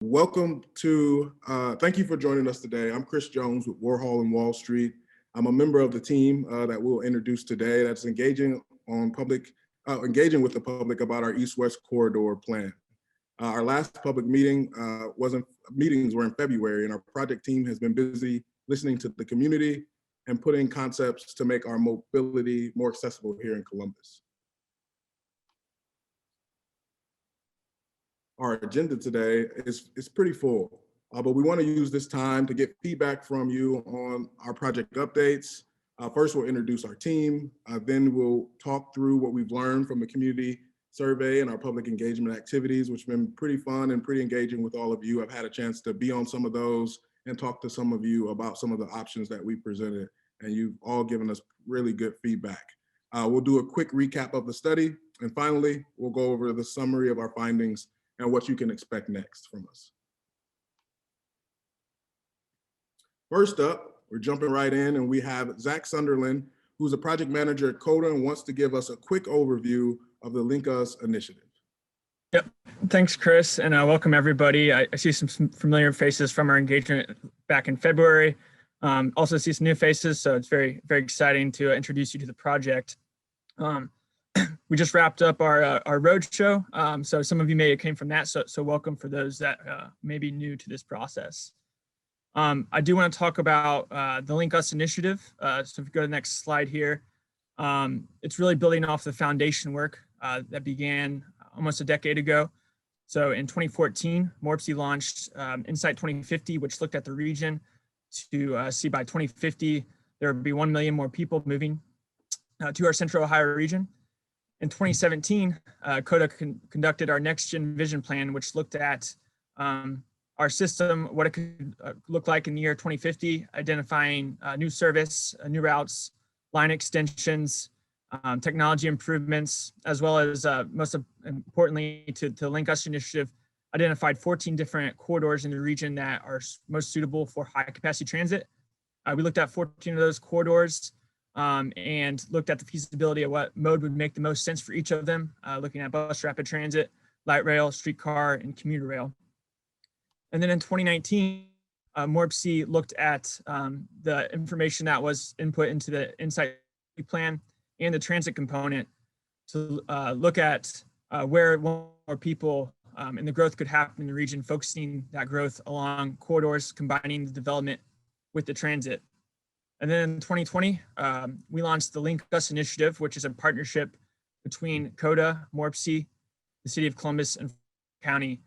Welcome to, thank you for joining us today. I'm Chris Jones with Warhol and Wall Street. I'm a member of the team that we'll introduce today that's engaging with the public about our East-West corridor plan. Our last public meetings were in February, and our project team has been busy listening to the community and putting concepts to make our mobility more accessible here in Columbus. Our agenda today is pretty full, but we want to use this time to get feedback from you on our project updates. First, we'll introduce our team. Then we'll talk through what we've learned from the community survey and our public engagement activities, which have been pretty fun and pretty engaging with all of you. I've had a chance to be on some of those and talk to some of you about some of the options that we presented, and you've all given us really good feedback. We'll do a quick recap of the study, and finally, we'll go over the summary of our findings and what you can expect next from us. First up, we're jumping right in, and we have Zach Sunderland, who's a project manager at CODA and wants to give us a quick overview of the LinkUS initiative. Yep, thanks, Chris, and welcome everybody. I see some familiar faces from our engagement back in February. Also see some new faces, so it's very, very exciting to introduce you to the project. We just wrapped up our roadshow, so some of you may have came from that, so welcome for those that may be new to this process. I do want to talk about the LinkUS initiative, so if you go to the next slide here, it's really building off the foundation work that began almost a decade ago. So in 2014, MORPC launched Insight 2050, which looked at the region to see by 2050, there would be 1 million more people moving to our Central Ohio region. In 2017, CODA conducted our Next Gen Vision Plan, which looked at our system, what it could look like in the year 2050, identifying new service, new routes, line extensions, technology improvements, as well as most importantly to LinkUS initiative, identified 14 different corridors in the region that are most suitable for high capacity transit. We looked at 14 of those corridors and looked at the feasibility of what mode would make the most sense for each of them, looking at bus rapid transit, light rail, streetcar, and commuter rail. And then in 2019, MORPC looked at the information that was input into the Insight plan and the transit component to look at where more people and the growth could happen in the region, focusing that growth along corridors, combining the development with the transit. And then in 2020, we launched the LinkUS initiative, which is a partnership between CODA, MORPC, the City of Columbus, and County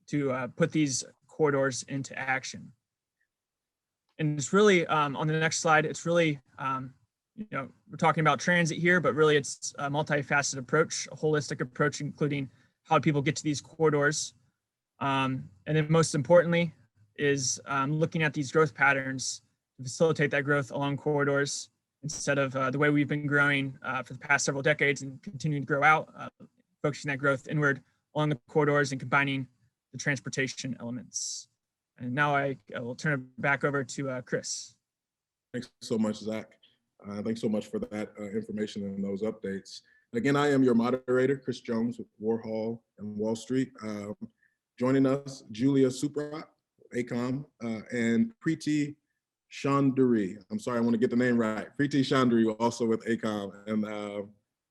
to put these corridors into action. And it's really, on the next slide, it's really, we're talking about transit here, but really it's a multifaceted approach, a holistic approach, including how people get to these corridors. And then most importantly is looking at these growth patterns to facilitate that growth along corridors instead of the way we've been growing for the past several decades and continuing to grow out, focusing that growth inward along the corridors and combining the transportation elements. And now I will turn it back over to Chris. Thanks so much, Zach. Thanks so much for that information and those updates. Again, I am your moderator, Chris Jones with Warhol and Wall Street. Joining us, Julia Suprat, ACOM, and Preeti Chanduri. I'm sorry, I want to get the name right. Preeti Chanduri, also with ACOM, and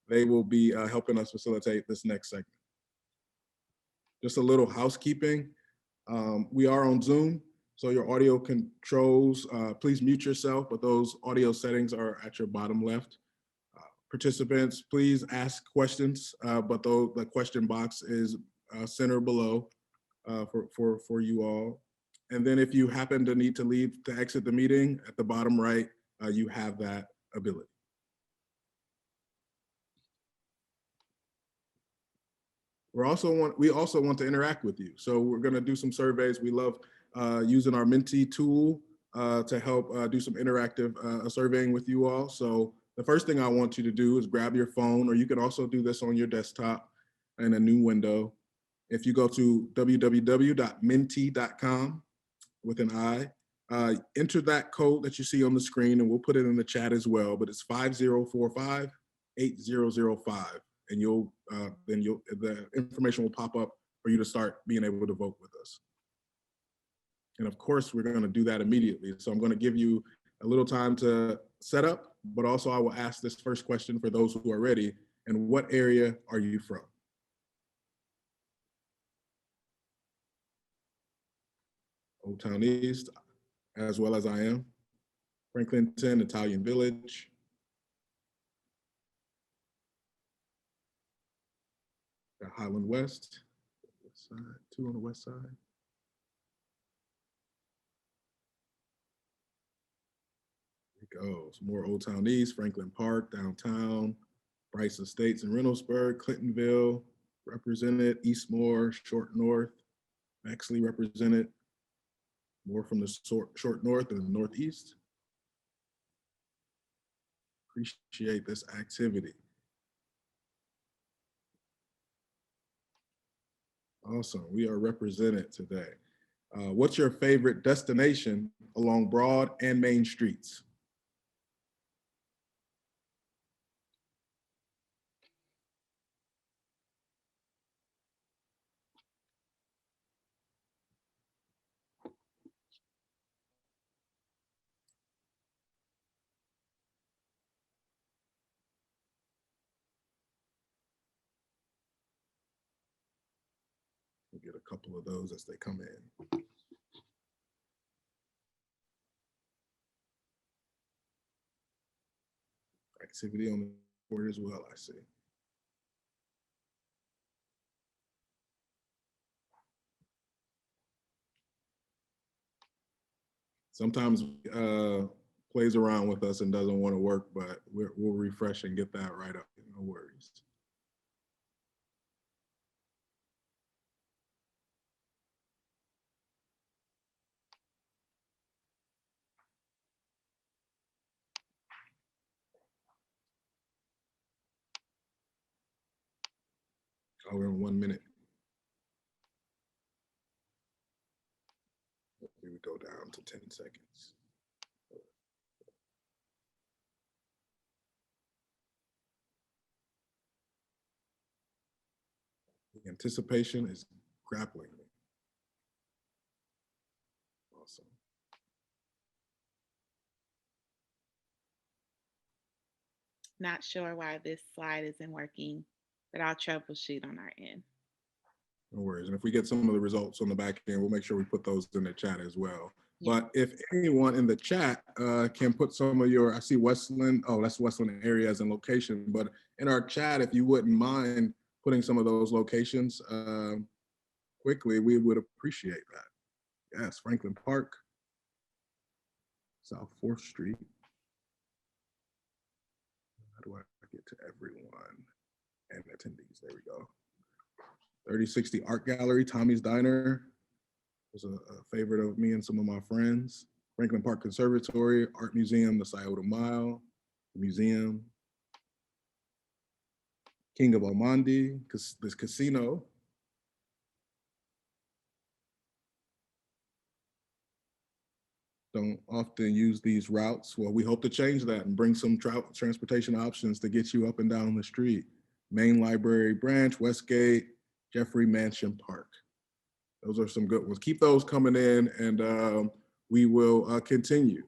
they will be helping us facilitate this next segment. Just a little housekeeping. We are on Zoom, so your audio controls, please mute yourself, but those audio settings are at your bottom left. Participants, please ask questions, but the question box is center below for you all. And then if you happen to need to leave to exit the meeting, at the bottom right, you have that ability. We also want to interact with you. So we're going to do some surveys. We love using our Menti tool to help do some interactive surveying with you all. So the first thing I want you to do is grab your phone, or you can also do this on your desktop in a new window. If you go to www.menti.com with an I, enter that code that you see on the screen, and we'll put it in the chat as well, but it's 5045-8005. And the information will pop up for you to start being able to vote with us. And of course, we're going to do that immediately. So I'm going to give you a little time to set up, but also I will ask this first question for those who are ready. And what area are you from? Old Town East, as well as I am. Franklinton, Italian Village. Got Highland West, west side, 2 on the west side. There it goes. More Old Town East, Franklin Park, downtown, Bryce Estates and Reynoldsburg, Clintonville represented, Eastmore, Short North, Maxley represented, more from the short north and the northeast. Appreciate this activity. Awesome, we are represented today. What's your favorite destination along Broad and Main Streets? We'll get a couple of those as they come in. Activity on the board as well, I see. Sometimes plays around with us and doesn't want to work, but we'll refresh and get that right up. No worries. Oh, we're in 1 minute. We would go down to 10 seconds. The anticipation is grappling me. Awesome. Not sure why this slide isn't working, but I'll troubleshoot on our end. No worries. And if we get some of the results on the back end, we'll make sure we put those in the chat as well. Yeah. But if anyone in the chat can put some of your, I see Westland, oh, that's Westland areas and location, but in our chat, if you wouldn't mind putting some of those locations quickly, we would appreciate that. Yes, Franklin Park, South 4th Street. How do I get to everyone and attendees? There we go. 3060 Art Gallery, Tommy's Diner was a favorite of me and some of my friends. Franklin Park Conservatory, Art Museum, the Scioto Mile, the museum. King of Almandi, this casino. Don't often use these routes. Well, we hope to change that and bring some transportation options to get you up and down the street. Main Library Branch, Westgate, Jeffrey Mansion Park. Those are some good ones. Keep those coming in and we will continue.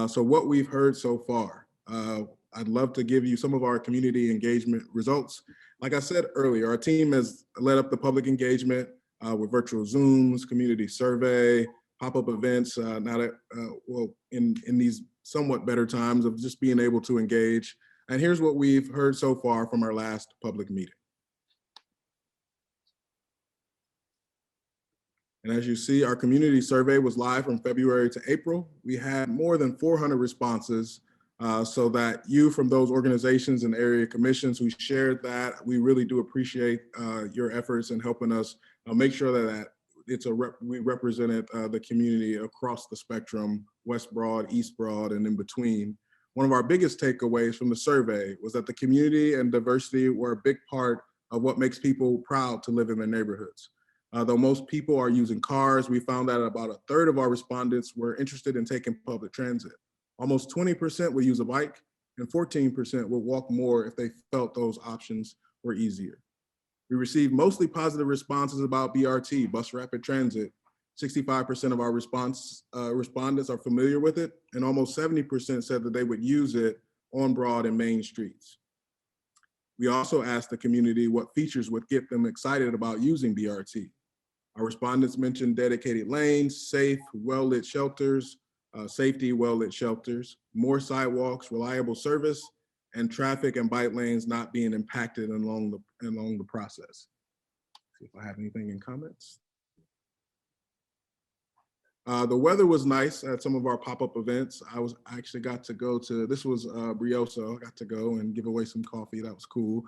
So what we've heard so far, I'd love to give you some of our community engagement results. Like I said earlier, our team has led up the public engagement with virtual Zooms, community survey, pop-up events, now that, well, in these somewhat better times of just being able to engage. And here's what we've heard so far from our last public meeting. And as you see, our community survey was live from February to April. We had more than 400 responses so that you from those organizations and area commissions who shared that, we really do appreciate your efforts in helping us make sure that we represented the community across the spectrum, West Broad, East Broad, and in between. One of our biggest takeaways from the survey was that the community and diversity were a big part of what makes people proud to live in their neighborhoods. Though most people are using cars, we found that about a third of our respondents were interested in taking public transit. Almost 20% would use a bike and 14% would walk more if they felt those options were easier. We received mostly positive responses about BRT, bus rapid transit. 65% of our respondents are familiar with it, and almost 70% said that they would use it on Broad and Main streets. We also asked the community what features would get them excited about using BRT. Our respondents mentioned dedicated lanes, safe, well-lit shelters, safety, well-lit shelters, more sidewalks, reliable service, and traffic and bike lanes not being impacted along the process. See if I have anything in comments. The weather was nice at some of our pop-up events. I actually got to go to, this was Brioso, I got to go and give away some coffee. That was cool.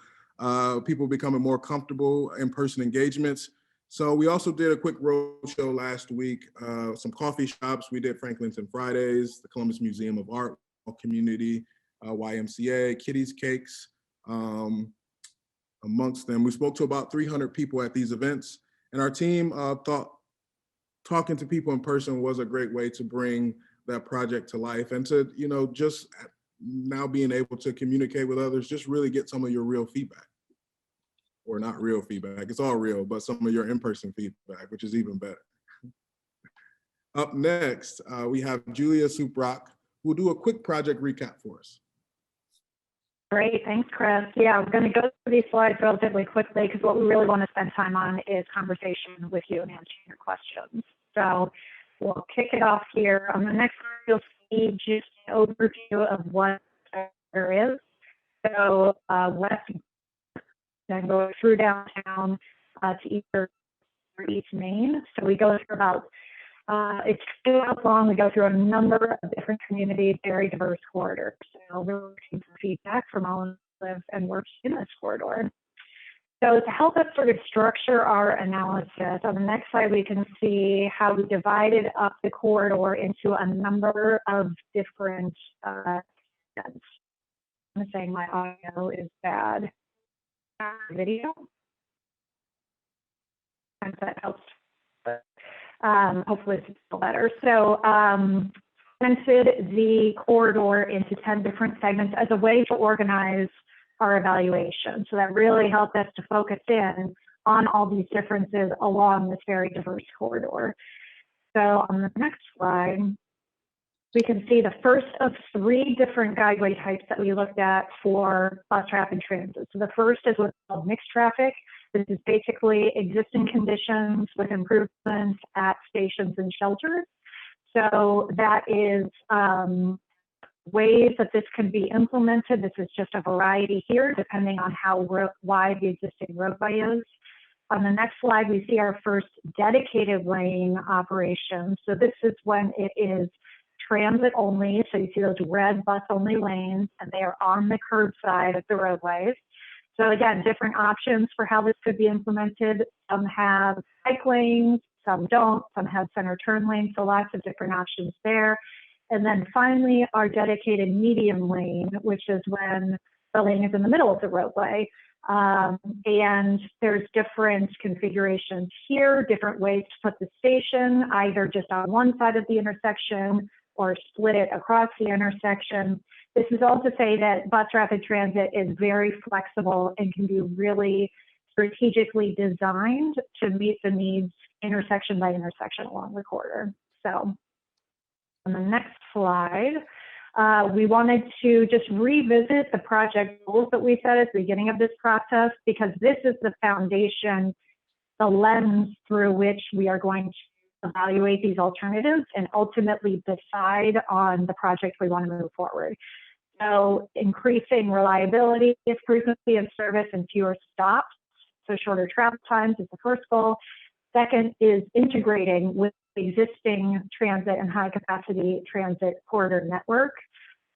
People becoming more comfortable in-person engagements. So we also did a quick road show last week, some coffee shops. We did Franklin's and Fridays, the Columbus Museum of Art, Community, YMCA, Kitty's Cakes, amongst them. We spoke to about 300 people at these events, and our team thought talking to people in person was a great way to bring that project to life, and to, you know, just now being able to communicate with others, just really get some of your real feedback. Or not real feedback, it's all real, but some of your in-person feedback, which is even better. Up next, we have Julia Suprock, who will do a quick project recap for us. Great, thanks, Chris. Yeah, we're going to go through these slides relatively quickly because what we really want to spend time on is conversation with you and answering your questions. So we'll kick it off here. On the next slide, you'll see just an overview of what there is. So west, then go through downtown to East Main. So we go through about, it's 2 hours long. We go through a number of different communities, very diverse corridors. So we're looking for feedback from all who live and work in this corridor. So to help us sort of structure our analysis, on the next slide, we can see how we divided up the corridor into a number of different segments. I'm saying my audio is bad. Video. And that helps. Hopefully it's still better. So segmented the corridor into 10 different segments as a way to organize our evaluation. So that really helped us to focus in on all these differences along this very diverse corridor. So on the next slide, we can see the first of 3 different guideway types that we looked at for bus rapid transit. So the first is what's called mixed traffic. This is basically existing conditions with improvements at stations and shelters. So that is ways that this can be implemented. This is just a variety here, depending on how wide the existing roadway is. On the next slide, we see our first dedicated lane operation. So this is when it is transit only. So you see those red bus only lanes, and they are on the curbside of the roadways. So again, different options for how this could be implemented. Some have bike lanes, some don't, some have center turn lanes, so lots of different options there. And then finally, our dedicated medium lane, which is when the lane is in the middle of the roadway. And there's different configurations here, different ways to put the station, either just on one side of the intersection or split it across the intersection. This is all to say that bus rapid transit is very flexible and can be really strategically designed to meet the needs intersection by intersection along the corridor. So on the next slide, we wanted to just revisit the project goals that we set at the beginning of this process, because this is the foundation, the lens through which we are going to evaluate these alternatives and ultimately decide on the project we want to move forward. So increasing reliability, frequency of service, and fewer stops, so shorter travel times is the first goal. Second is integrating with the existing transit and high capacity transit corridor network.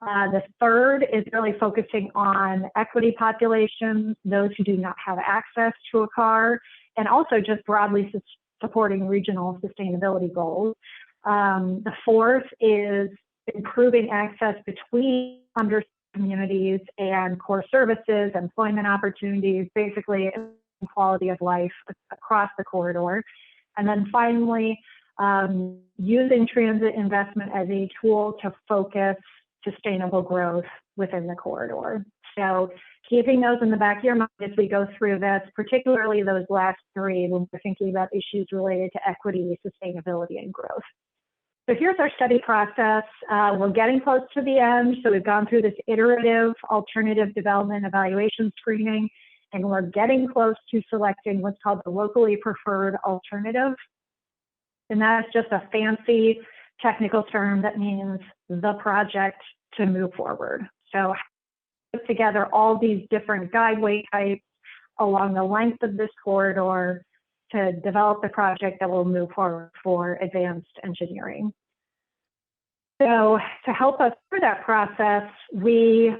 The third is really focusing on equity populations, those who do not have access to a car, and also just broadly supporting regional sustainability goals. The fourth is improving access between underserved communities and core services, employment opportunities, basically quality of life across the corridor. And then finally, using transit investment as a tool to focus sustainable growth within the corridor. So keeping those in the back of your mind as we go through this, particularly those last three when we're thinking about issues related to equity, sustainability, and growth. So here's our study process. We're getting close to the end. So we've gone through this iterative alternative development evaluation screening, and we're getting close to selecting what's called the locally preferred alternative. And that's just a fancy technical term that means the project to move forward. So put together all these different guideway types along the length of this corridor to develop the project that will move forward for advanced engineering. So to help us through that process, we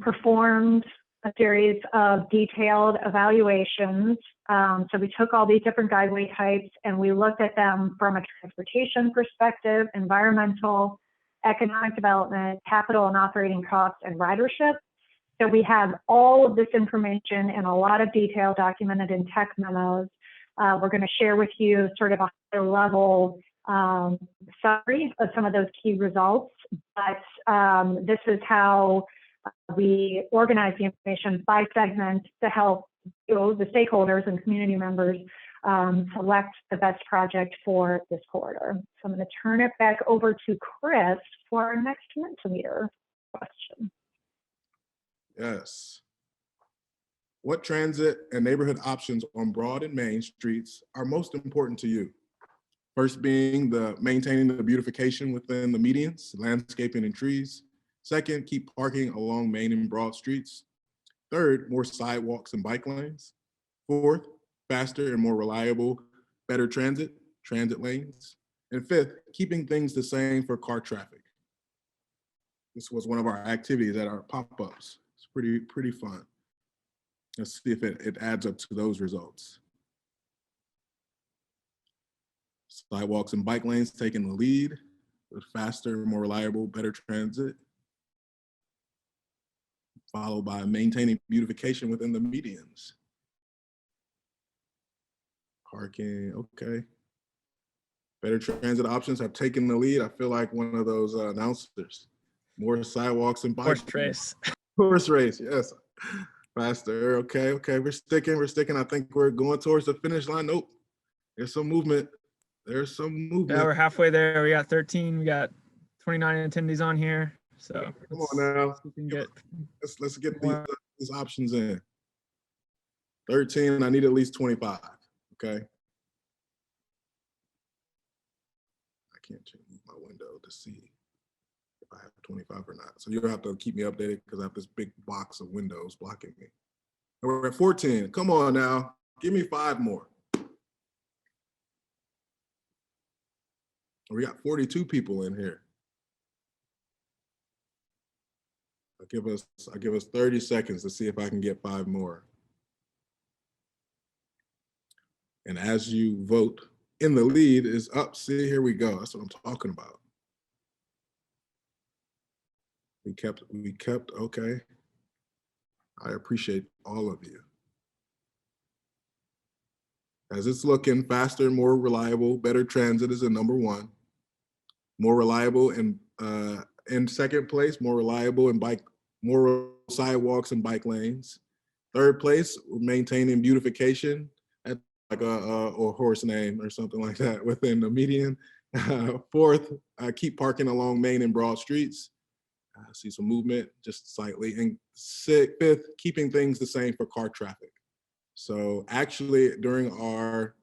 performed a series of detailed evaluations. So we took all these different guideway types and we looked at them from a transportation perspective, environmental, economic development, capital and operating costs, and ridership. So we have all of this information in a lot of detail documented in tech memos. We're going to share with you sort of a high level summary of some of those key results, but this is how we organize the information by segment to help the stakeholders and community members select the best project for this corridor. So I'm going to turn it back over to Chris for our next Mentimeter question. Yes. What transit and neighborhood options on Broad and Main streets are most important to you? First being maintaining the beautification within the medians, landscaping and trees. Second, keep parking along Main and Broad streets. Third, more sidewalks and bike lanes. Fourth, faster and more reliable, better transit lanes. And fifth, keeping things the same for car traffic. This was one of our activities at our pop-ups. It's pretty fun. Let's see if it adds up to those results. Sidewalks and bike lanes taking the lead with faster, more reliable, better transit, followed by maintaining beautification within the medians. Parking, okay. Better transit options have taken the lead. I feel like one of those announcers. More sidewalks and bike Horse race. Horse race, yes. Faster, okay, we're sticking. I think we're going towards the finish line. Nope, there's some movement. Yeah, we're halfway there. We got 13, we got 29 attendees on here. So come on now. Let's get these options in. 13, I need at least 25, okay? I can't change my window to see if I have 25 or not. So you'll have to keep me updated because I have this big box of windows blocking me. And we're at 14, come on now, give me 5 more. We got 42 people in here. I'll give us 30 seconds to see if I can get 5 more. And as you vote, in the lead is up. See, here we go. That's what I'm talking about. We kept, okay. I appreciate all of you. As it's looking, faster, more reliable, better transit is in #1. More reliable and in second place, more reliable and more sidewalks and bike lanes. Third place, maintaining beautification at like a horse name or something like that within the median. Fourth, keep parking along Main and Broad streets. I see some movement just slightly. And fifth, keeping things the same for car traffic. So actually during our,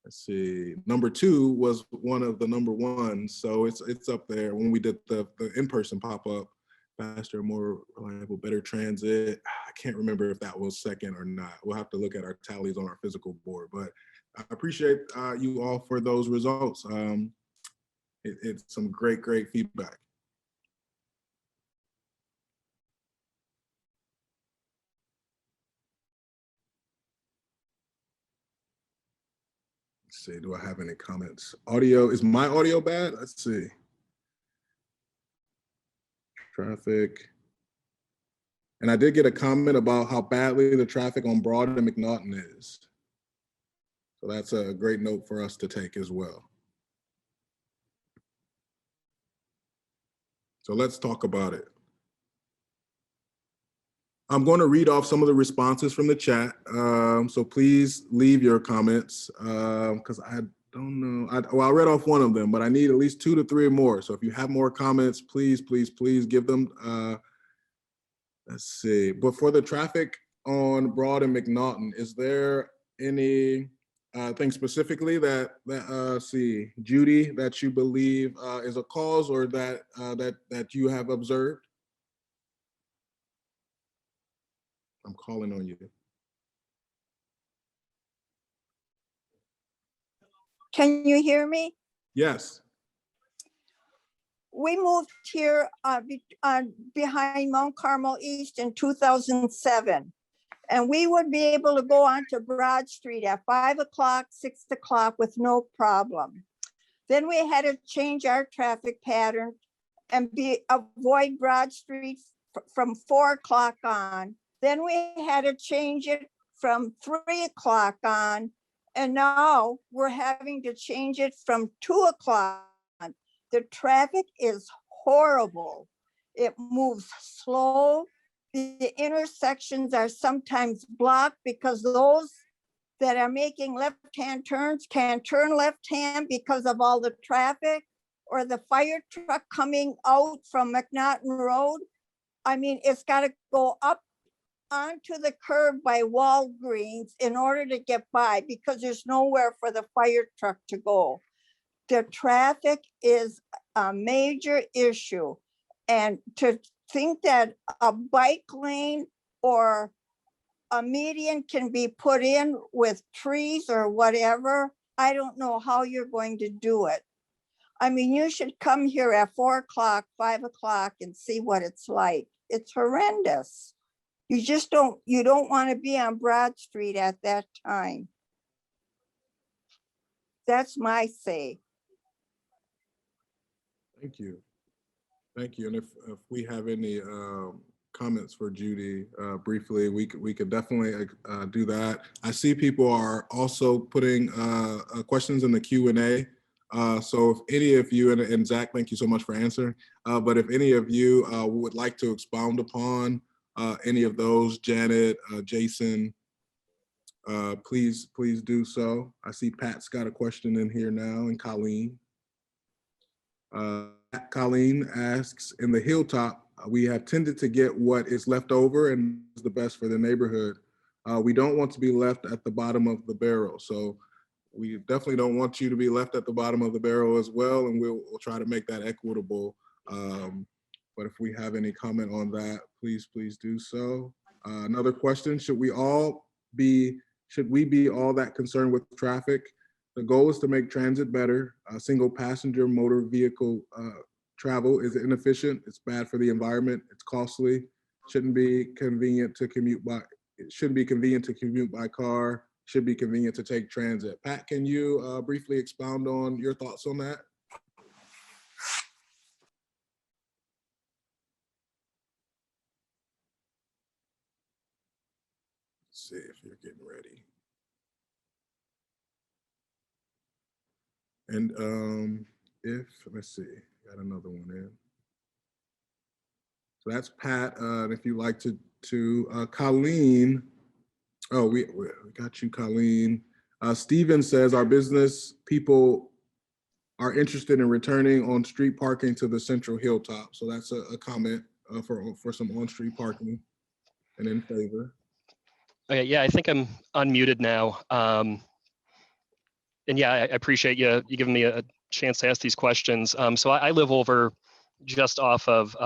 let's see, #2 was one of the #1s. So it's up there when we did the in-person pop-up, faster, more reliable, better transit. I can't remember if that was second or not. We'll have to look at our tallies on our physical board, but I appreciate you all for those results. It's some great feedback. Let's see, do I have any comments? Audio, is my audio bad? Let's see. Traffic. And I did get a comment about how badly the traffic on Broad and McNaughton is. So that's a great note for us to take as well. So let's talk about it. I'm going to read off some of the responses from the chat. So please leave your comments because I don't know. I read off one of them, but I need at least 2 to 3 more. So if you have more comments, please give them. Let's see. But for the traffic on Broad and McNaughton, is there any thing specifically that see, Judy, that you believe is a cause or that that you have observed? I'm calling on you. Can you hear me? Yes. We moved here behind Mount Carmel East in 2007. And we would be able to go onto Broad Street at 5 o'clock, 6 o'clock with no problem. Then we had to change our traffic pattern and avoid Broad Street from 4 o'clock on. Then we had to change it from 3 o'clock on. And now we're having to change it from 2 o'clock. The traffic is horrible. It moves slow. The intersections are sometimes blocked because those that are making left-hand turns can't turn left-hand because of all the traffic, or the fire truck coming out from McNaughton Road. I mean, it's got to go up onto the curb by Walgreens in order to get by because there's nowhere for the fire truck to go. The traffic is a major issue. And to think that a bike lane or a median can be put in with trees or whatever, I don't know how you're going to do it. I mean, you should come here at 4 o'clock, 5 o'clock and see what it's like. It's horrendous. You just don't want to be on Broad Street at that time. That's my say. Thank you. Thank you. And if we have any comments for Judy briefly, we could definitely do that. I see people are also putting questions in the Q&A. So if any of you, and Zach, thank you so much for answering, but if any of you would like to expound upon any of those, Janet, Jason, please do so. I see Pat's got a question in here now, and Colleen. Colleen asks, in the Hilltop, we have tended to get what is left over and is the best for the neighborhood. We don't want to be left at the bottom of the barrel. So we definitely don't want you to be left at the bottom of the barrel as well. And we'll try to make that equitable. But if we have any comment on that, please do so. Another question, should we be all that concerned with traffic? The goal is to make transit better. Single passenger motor vehicle travel is inefficient. It's bad for the environment. It's costly. Shouldn't be convenient to commute by. It shouldn't be convenient to commute by car. Should be convenient to take transit. Pat, can you briefly expound on your thoughts on that? Let's see if you're getting ready. And let's see, got another one in. So that's Pat. If you like to Colleen. Oh, we got you, Colleen. Steven says our business people are interested in returning on-street parking to the Central Hilltop. So that's a comment for some on-street parking and in favor. Okay, yeah, I think I'm unmuted now. And yeah, I appreciate you giving me a chance to ask these questions. So I live over just off of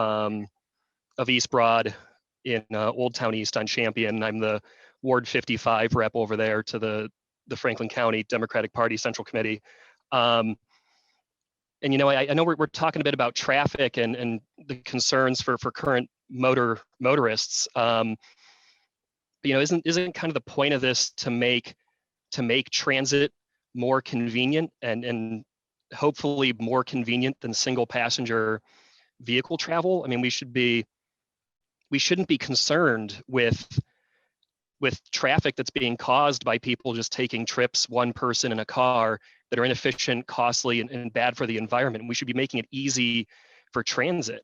East Broad in Old Town East on Champion. I'm the Ward 55 rep over there to the Franklin County Democratic Party Central Committee. And you know, I know we're talking a bit about traffic and the concerns for current motorists. But you know, isn't kind of the point of this to make transit more convenient and hopefully more convenient than single passenger vehicle travel? I mean, we shouldn't be concerned with traffic that's being caused by people just taking trips, one person in a car, that are inefficient, costly, and bad for the environment. We should be making it easy for transit.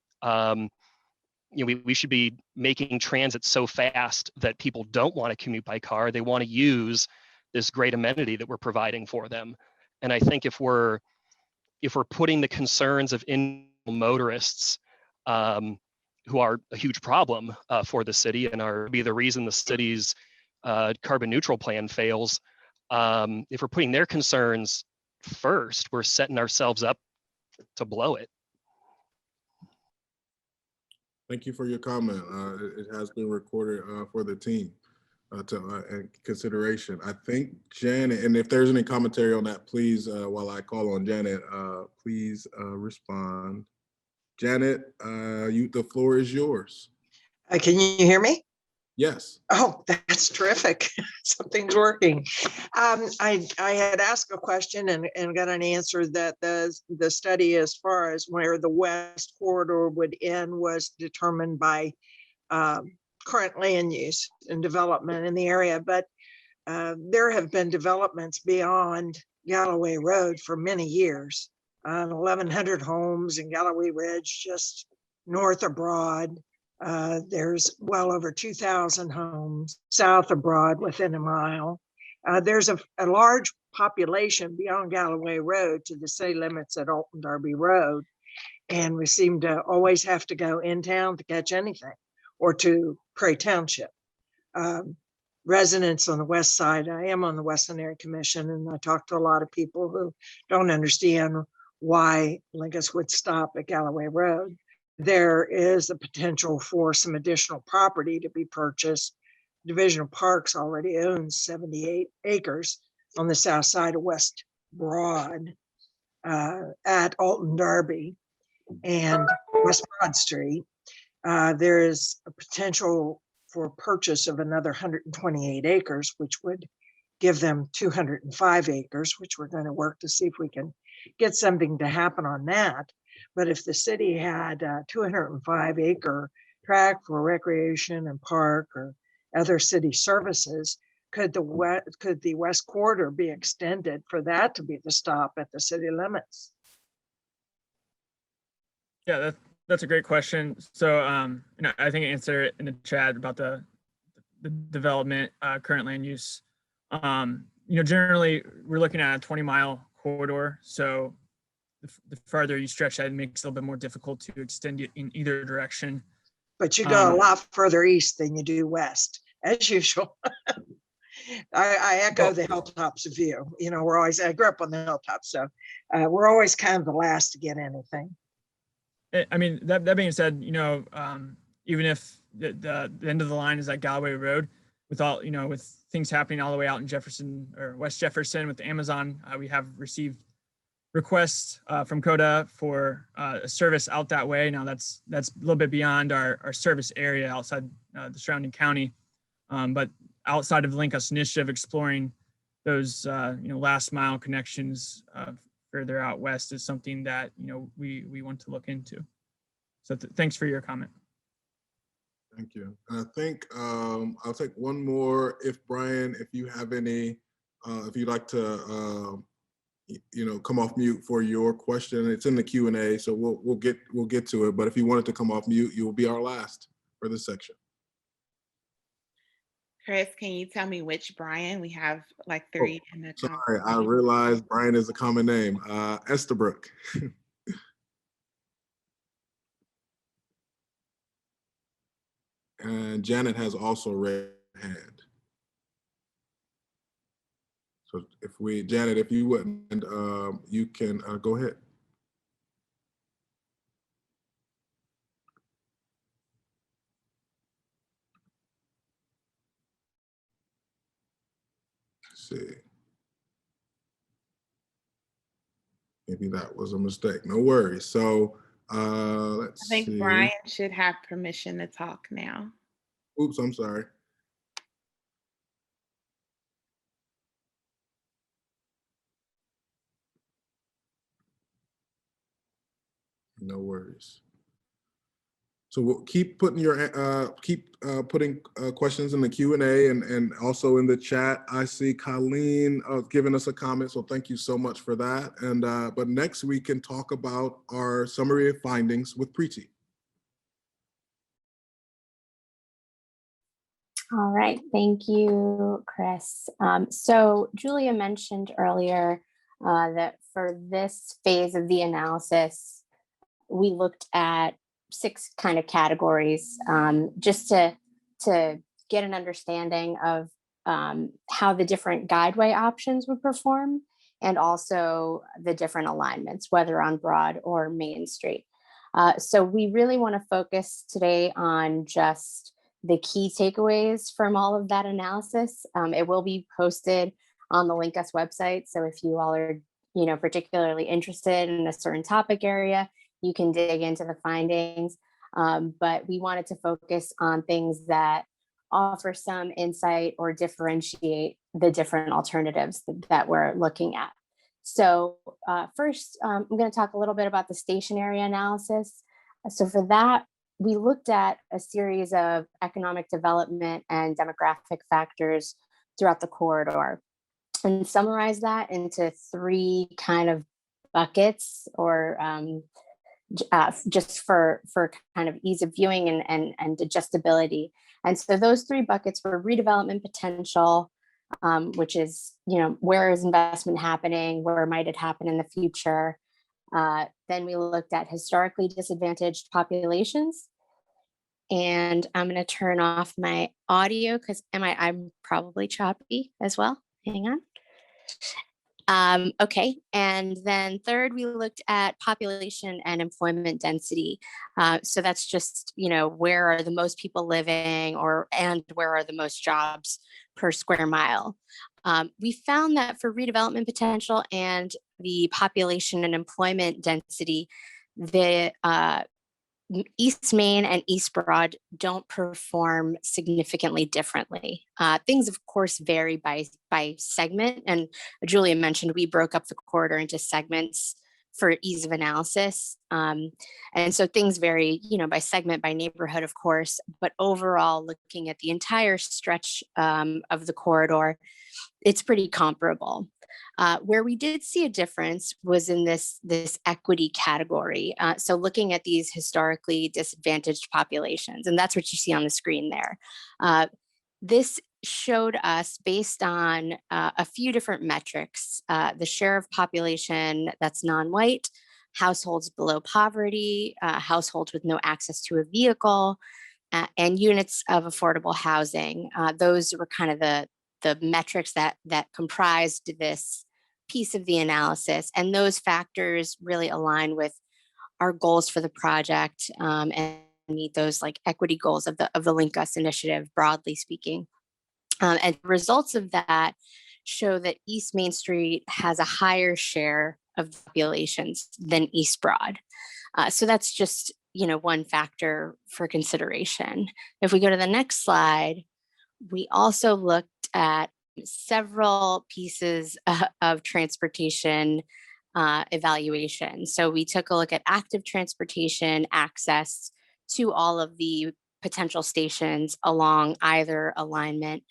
we should be making transit so fast that people don't want to commute by car. They want to use this great amenity that we're providing for them. And I think if we're putting the concerns of motorists, who are a huge problem for the city and are be the reason the city's carbon neutral plan fails, if we're putting their concerns first, we're setting ourselves up to blow it. Thank you for your comment. It has been recorded for the team and consideration. I think Janet, and if there's any commentary on that, please, while I call on Janet, please respond. Janet, the floor is yours. Can you hear me? Yes. Oh, that's terrific. Something's working. I had asked a question and got an answer that the study as far as where the west corridor would end was determined by current land use and development in the area. But there have been developments beyond Galloway Road for many years. 1,100 homes in Galloway Ridge, just north of Broad. There's well over 2,000 homes south of Broad within a mile. There's a large population beyond Galloway Road to the city limits at Alton Darby Road. And we seem to always have to go in town to catch anything, or to Prairie Township. Residents on the west side, I am on the Western Area Commission, and I talk to a lot of people who don't understand why LinkUS would stop at Galloway Road. There is a potential for some additional property to be purchased. Division of Parks already owns 78 acres on the south side of West Broad at Alton Darby and West Broad Street. There is a potential for purchase of another 128 acres, which would give them 205 acres, which we're going to work to see if we can get something to happen on that. But if the city had a 205 acre tract for recreation and park or other city services, could the west corridor be extended for that to be the stop at the city limits? Yeah, that's a great question. So, I think I answered it in the chat about the development, current land use. Generally we're looking at a 20-mile corridor. So the farther you stretch that, it makes it a little bit more difficult to extend it in either direction. But you go a lot further east than you do west, as usual. I echo the hilltops view. I grew up on the hilltops, so we're always kind of the last to get anything. I mean, that being said, even if the end of the line is at Galloway Road, with all, with things happening all the way out in Jefferson or West Jefferson with the Amazon, we have received requests from CODA for a service out that way. Now that's a little bit beyond our service area outside the surrounding county, but outside of the LinkUS initiative, exploring those last mile connections further out west is something that we want to look into. So thanks for your comment. Thank you. I think I'll take one more. If Brian, if you have any, if you'd like to come off mute for your question. It's in the Q&A, so we'll get to it. But if you wanted to come off mute, you will be our last for this section. Chris, can you tell me which Brian? We have like 3 in the Sorry, I realized Brian is a common name. Estabrook. And Janet has also raised her hand. So Janet, if you wouldn't, you can go ahead. Let's see. Maybe that was a mistake. No worries. So let's see. I think Brian should have permission to talk now. Oops, I'm sorry. No worries. So we'll keep putting putting questions in the Q&A and also in the chat. I see Colleen giving us a comment, so thank you so much for that. And but next we can talk about our summary of findings with Preeti. All right, thank you, Chris. So Julia mentioned earlier that for this phase of the analysis, we looked at 6 kind of categories just to get an understanding of how the different guideway options would perform, and also the different alignments, whether on Broad or Main Street. So we really want to focus today on just the key takeaways from all of that analysis. It will be posted on the LinkUS website. So if you all are, particularly interested in a certain topic area, you can dig into the findings. But we wanted to focus on things that offer some insight or differentiate the different alternatives that we're looking at. So first, I'm going to talk a little bit about the station area analysis. So for that, we looked at a series of economic development and demographic factors throughout the corridor and summarized that into 3 kind of buckets, or just for kind of ease of viewing and digestibility. And so those 3 buckets were redevelopment potential, which is, where is investment happening? Where might it happen in the future? Then we looked at historically disadvantaged populations. And I'm going to turn off my audio because I'm probably choppy as well. Hang on. Okay. And then third, we looked at population and employment density. So that's just, where are the most people living, and where are the most jobs per square mile? We found that for redevelopment potential and the population and employment density, the East Main and East Broad don't perform significantly differently. Things, of course, vary by segment. And Julia mentioned we broke up the corridor into segments for ease of analysis. And so things vary, by segment, by neighborhood, of course. But overall, looking at the entire stretch of the corridor, it's pretty comparable. Where we did see a difference was in this equity category. So looking at these historically disadvantaged populations, and that's what you see on the screen there. This showed us, based on a few different metrics, the share of population that's non-white, households below poverty, households with no access to a vehicle, and units of affordable housing. Those were kind of the metrics that comprised this piece of the analysis. And those factors really align with our goals for the project and meet those equity goals of the LinkUS initiative, broadly speaking. And the results of that show that East Main Street has a higher share of populations than East Broad. So that's just, one factor for consideration. If we go to the next slide, we also looked at several pieces of transportation evaluation. So we took a look at active transportation access to all of the potential stations along either alignment.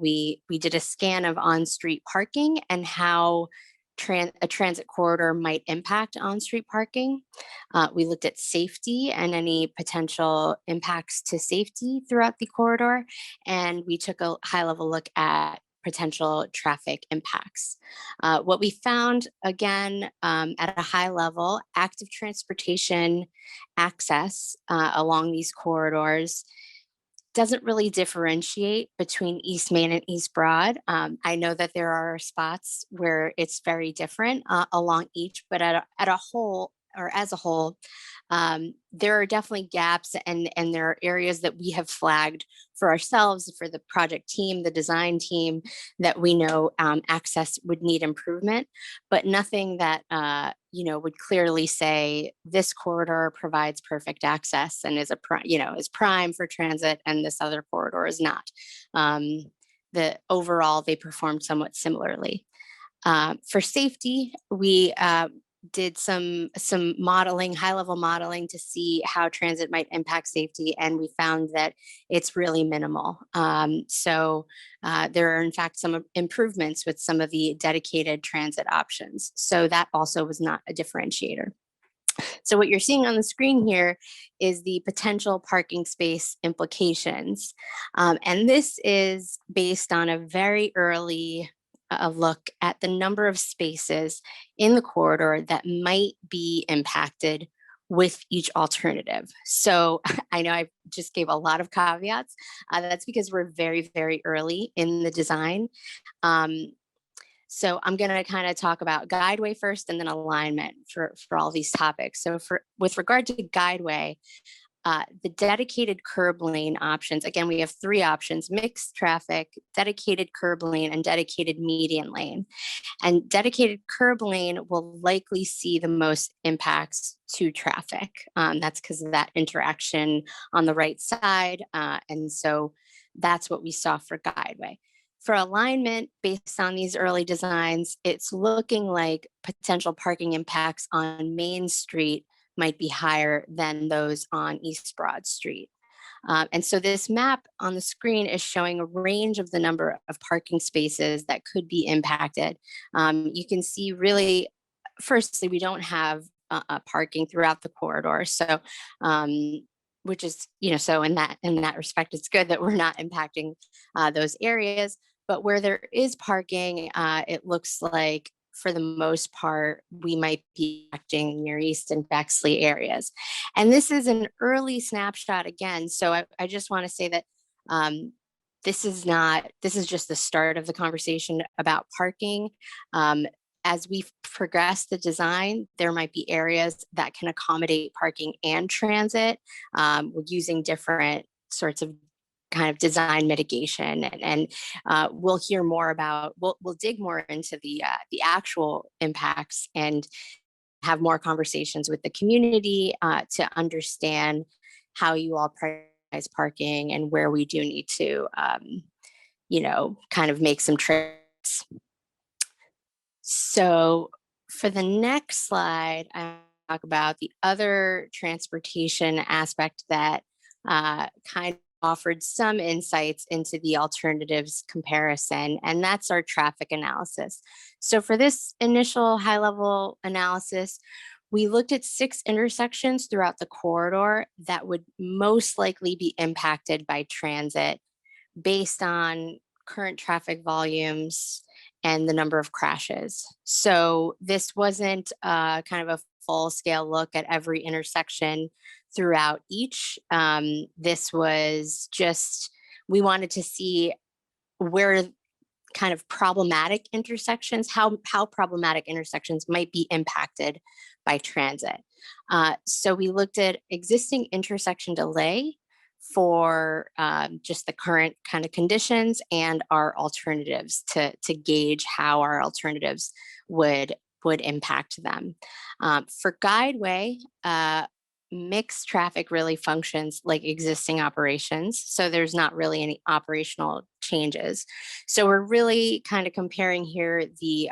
We did a scan of on-street parking and how a transit corridor might impact on-street parking. We looked at safety and any potential impacts to safety throughout the corridor. And we took a high-level look at potential traffic impacts. What we found, again, at a high level, active transportation access along these corridors doesn't really differentiate between East Main and East Broad. I know that there are spots where it's very different along each, but as a whole, there are definitely gaps, and there are areas that we have flagged for ourselves, for the project team, the design team, that we know access would need improvement, but nothing that would clearly say this corridor provides perfect access and is prime for transit, and this other corridor is not. Overall, they performed somewhat similarly. For safety, we did some modeling, high-level modeling, to see how transit might impact safety, and we found that it's really minimal. So there are in fact some improvements with some of the dedicated transit options. So that also was not a differentiator. So what you're seeing on the screen here is the potential parking space implications. And this is based on a very early look at the number of spaces in the corridor that might be impacted with each alternative. So I know I just gave a lot of caveats. That's because we're very, very early in the design. So I'm going to kind of talk about Guideway first and then alignment for all these topics. So with regard to Guideway, the dedicated curb lane options, again, we have 3 options: mixed traffic, dedicated curb lane, and dedicated median lane. And dedicated curb lane will likely see the most impacts to traffic. That's because of that interaction on the right side. And so that's what we saw for Guideway. For alignment, based on these early designs, it's looking like potential parking impacts on Main Street might be higher than those on East Broad Street. And so this map on the screen is showing a range of the number of parking spaces that could be impacted. You can see really, firstly, we don't have parking throughout the corridor. So, which is, so in that respect, it's good that we're not impacting those areas. But where there is parking, it looks like for the most part, we might be acting near East and Bexley areas. And this is an early snapshot again. So I just want to say that this is just the start of the conversation about parking. As we progress the design, there might be areas that can accommodate parking and transit. We're using different sorts of kind of design mitigation, and we'll hear more about, we'll dig more into the actual impacts and have more conversations with the community to understand how you all prioritize parking and where we do need to, kind of make some trades. So for the next slide, I talk about the other transportation aspect that kind of offered some insights into the alternatives comparison, and that's our traffic analysis. So for this initial high-level analysis, we looked at 6 intersections throughout the corridor that would most likely be impacted by transit based on current traffic volumes and the number of crashes. So this wasn't kind of a full-scale look at every intersection throughout each. This was just, we wanted to see where kind of problematic intersections, how problematic intersections might be impacted by transit. So we looked at existing intersection delay for just the current kind of conditions and our alternatives to gauge how our alternatives would impact them. For Guideway, mixed traffic really functions like existing operations. So there's not really any operational changes. So we're really kind of comparing here the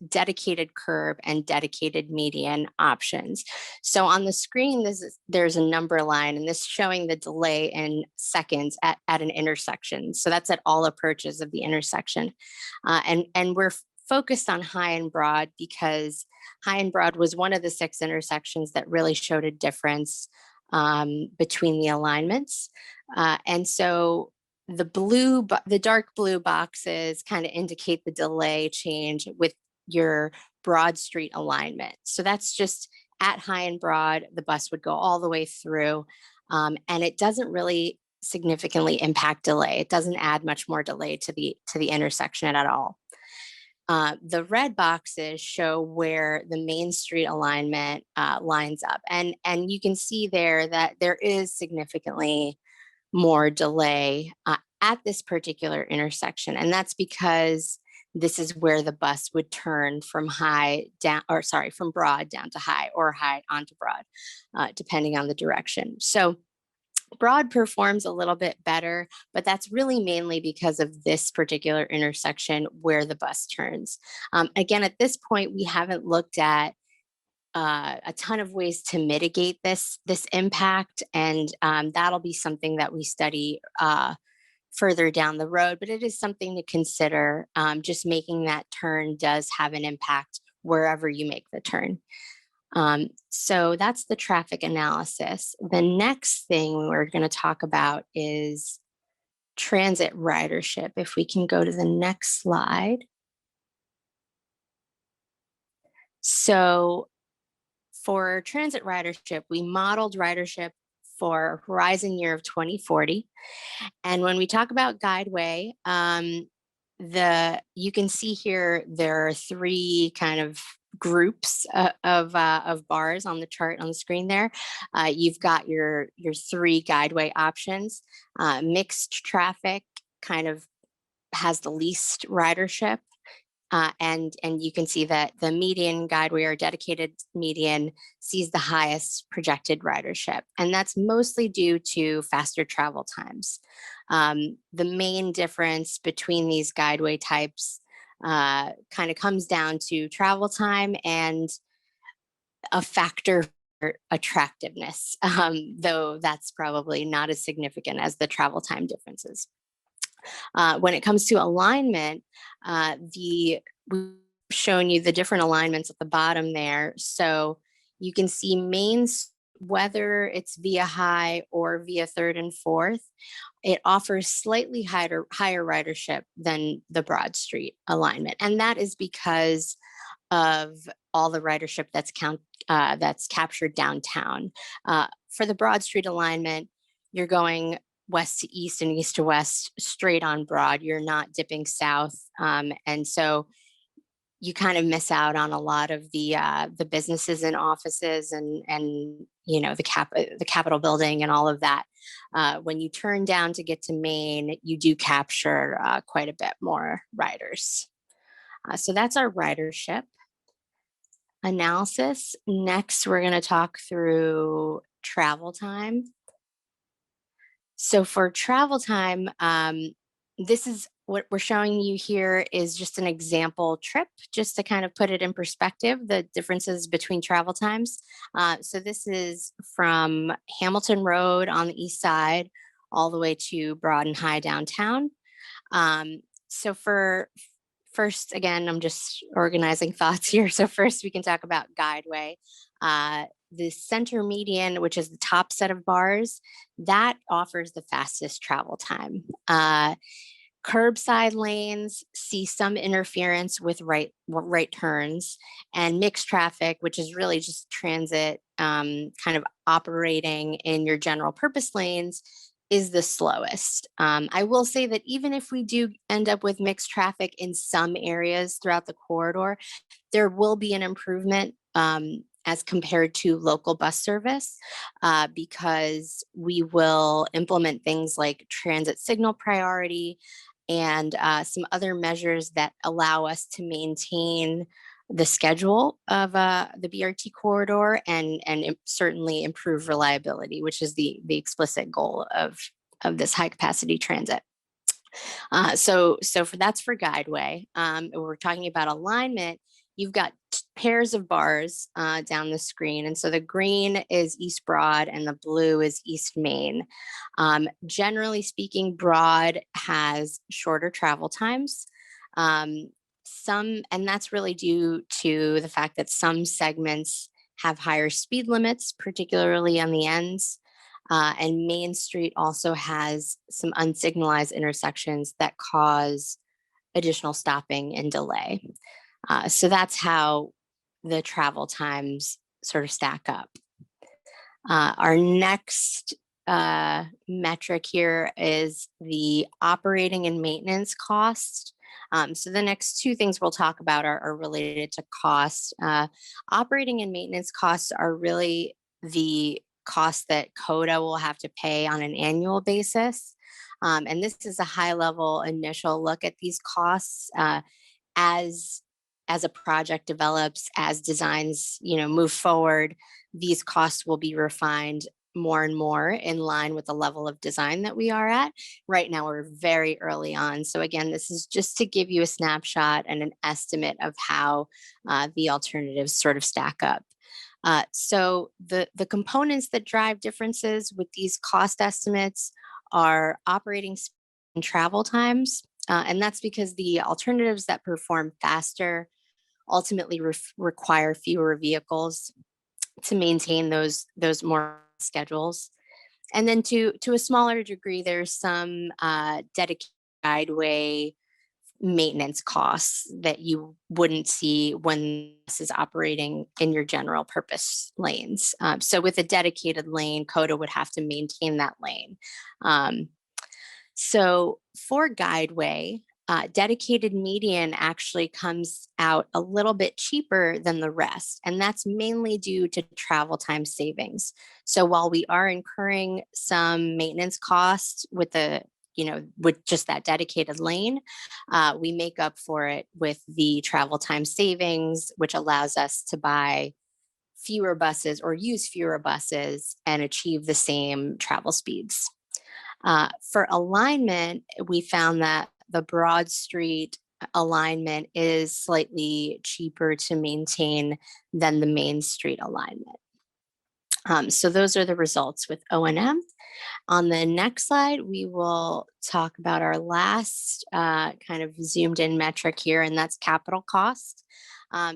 dedicated curb and dedicated median options. So on the screen, there's a number line, and this is showing the delay in seconds at an intersection. So that's at all approaches of the intersection. And we're focused on High and Broad because High and Broad was one of the 6 intersections that really showed a difference between the alignments. And so the dark blue boxes kind of indicate the delay change with your Broad Street alignment. So that's just at High and Broad, the bus would go all the way through, and it doesn't really significantly impact delay. It doesn't add much more delay to the intersection at all. The red boxes show where the Main Street alignment lines up. And you can see there that there is significantly more delay at this particular intersection. And that's because this is where the bus would turn from from Broad down to High, or High onto Broad, depending on the direction. So Broad performs a little bit better, but that's really mainly because of this particular intersection where the bus turns. Again, at this point, we haven't looked at a ton of ways to mitigate this impact, and that'll be something that we study further down the road, but it is something to consider. Just making that turn does have an impact wherever you make the turn. So that's the traffic analysis. The next thing we're going to talk about is transit ridership. If we can go to the next slide. So for transit ridership, we modeled ridership for horizon year of 2040. And when we talk about Guideway, you can see here there are three kind of groups of bars on the chart on the screen there. You've got your three Guideway options. Mixed traffic kind of has the least ridership. And you can see that the median Guideway or dedicated median sees the highest projected ridership. And that's mostly due to faster travel times. The main difference between these Guideway types kind of comes down to travel time and a factor for attractiveness, though that's probably not as significant as the travel time differences. When it comes to alignment, we've shown you the different alignments at the bottom there. So you can see whether it's via high or via third and fourth, it offers slightly higher ridership than the Broad Street alignment. And that is because of all the ridership that's captured downtown. For the Broad Street alignment, you're going west to east and east to west straight on Broad. You're not dipping south. And so you kind of miss out on a lot of the businesses and offices and you know the Capitol building and all of that. When you turn down to get to Main, you do capture quite a bit more riders. So that's our ridership analysis. Next, we're going to talk through travel time. So for travel time, this is what we're showing you here is just an example trip, just to kind of put it in perspective, the differences between travel times. So this is from Hamilton Road on the east side all the way to Broad and High downtown. So first, again, I'm just organizing thoughts here. So first we can talk about Guideway. The center median, which is the top set of bars, that offers the fastest travel time. Curbside lanes see some interference with right turns, and mixed traffic, which is really just transit kind of operating in your general purpose lanes, is the slowest. I will say that even if we do end up with mixed traffic in some areas throughout the corridor, there will be an improvement as compared to local bus service, because we will implement things like transit signal priority and some other measures that allow us to maintain the schedule of the BRT corridor and certainly improve reliability, which is the explicit goal of this high capacity transit. So that's for Guideway. We're talking about alignment. You've got pairs of bars down the screen. And so the green is East Broad and the blue is East Main. Generally speaking, Broad has shorter travel times. And that's really due to the fact that some segments have higher speed limits, particularly on the ends. And Main Street also has some unsignalized intersections that cause additional stopping and delay. So that's how the travel times sort of stack up. Our next metric here is the operating and maintenance cost. So the next two things we'll talk about are related to cost. Operating and maintenance costs are really the costs that CODA will have to pay on an annual basis. And this is a high level initial look at these costs as a project develops, as designs move forward, these costs will be refined more and more in line with the level of design that we are at. Right now, we're very early on. So again, this is just to give you a snapshot and an estimate of how the alternatives sort of stack up. So the components that drive differences with these cost estimates are operating and travel times. And that's because the alternatives that perform faster ultimately require fewer vehicles. maintain those more schedules. And then to a smaller degree, there's some dedicated Guideway maintenance costs that you wouldn't see when this is operating in your general purpose lanes. So with a dedicated lane, CODA would have to maintain that lane. So for Guideway, dedicated median actually comes out a little bit cheaper than the rest, and that's mainly due to travel time savings. So while we are incurring some maintenance costs with with just that dedicated lane, we make up for it with the travel time savings, which allows us to buy fewer buses or use fewer buses and achieve the same travel speeds. For alignment, we found that the Broad Street alignment is slightly cheaper to maintain than the Main Street alignment. So those are the results with O&M. On the next slide, we will talk about our last kind of zoomed in metric here, and that's capital cost.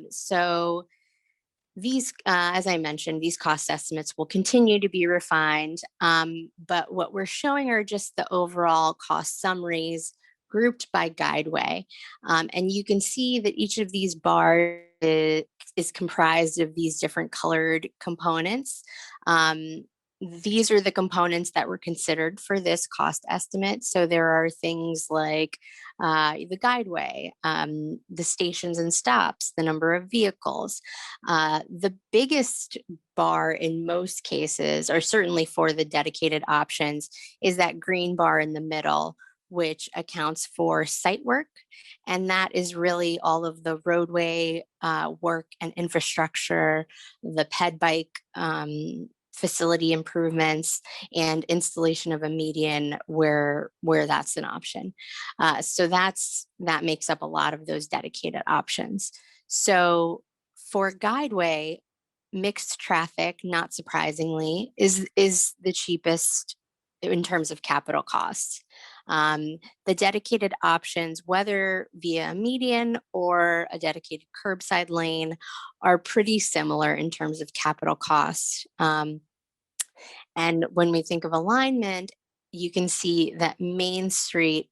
So these, as I mentioned, these cost estimates will continue to be refined, but what we're showing are just the overall cost summaries grouped by Guideway. And you can see that each of these bars is comprised of these different colored components. These are the components that were considered for this cost estimate. So there are things like the Guideway, the stations and stops, the number of vehicles. The biggest bar in most cases, or certainly for the dedicated options, is that green bar in the middle, which accounts for site work. And that is really all of the roadway work and infrastructure, the ped bike facility improvements, and installation of a median where that's an option. So that makes up a lot of those dedicated options. So for Guideway, mixed traffic, not surprisingly, is the cheapest in terms of capital costs. The dedicated options, whether via a median or a dedicated curbside lane, are pretty similar in terms of capital costs. And when we think of alignment, you can see that Main Street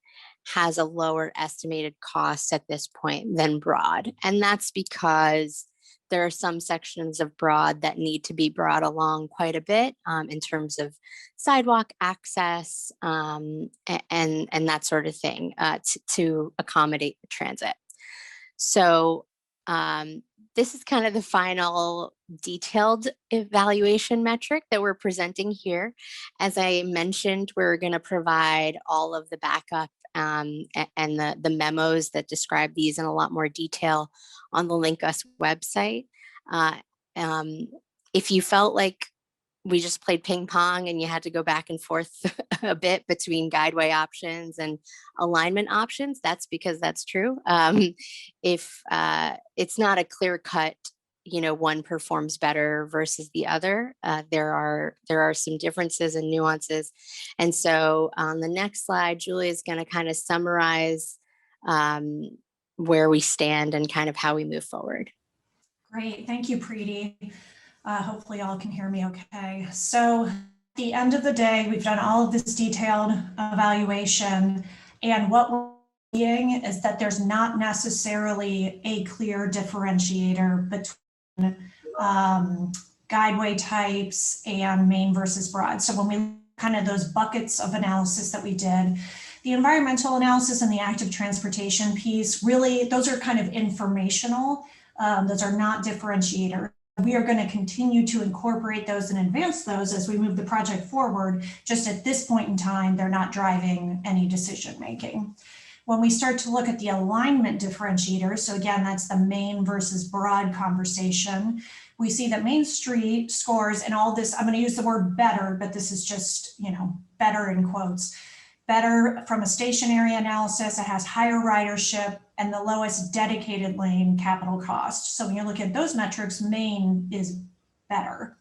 has a lower estimated cost at this point than Broad. And that's because there are some sections of Broad that need to be brought along quite a bit in terms of sidewalk access and that sort of thing to accommodate the transit. So this is kind of the final detailed evaluation metric that we're presenting here. As I mentioned, we're going to provide all of the backup and the memos that describe these in a lot more detail on the LinkUS website. If you felt like we just played ping pong and you had to go back and forth a bit between Guideway options and alignment options, that's because that's true. If it's not a clear cut, one performs better versus the other, there are some differences and nuances. And so on the next slide, Julia is going to kind of summarize where we stand and kind of how we move forward. Great, thank you, Preeti. Hopefully all can hear me okay. So at the end of the day, we've done all of this detailed evaluation, and what we're seeing is that there's not necessarily a clear differentiator between Guideway types and Main versus Broad. So when we kind of those buckets of analysis that we did, the environmental analysis and the active transportation piece, really, those are kind of informational. Those are not differentiators. We are going to continue to incorporate those and advance those as we move the project forward. Just at this point in time, they're not driving any decision making. When we start to look at the alignment differentiators, so again, that's the Main versus Broad conversation, we see that Main Street scores, and all this, I'm going to use the word better, but this is just, better in quotes. Better from a station area analysis, it has higher ridership and the lowest dedicated lane capital cost. So when you're looking at those metrics, Main is better.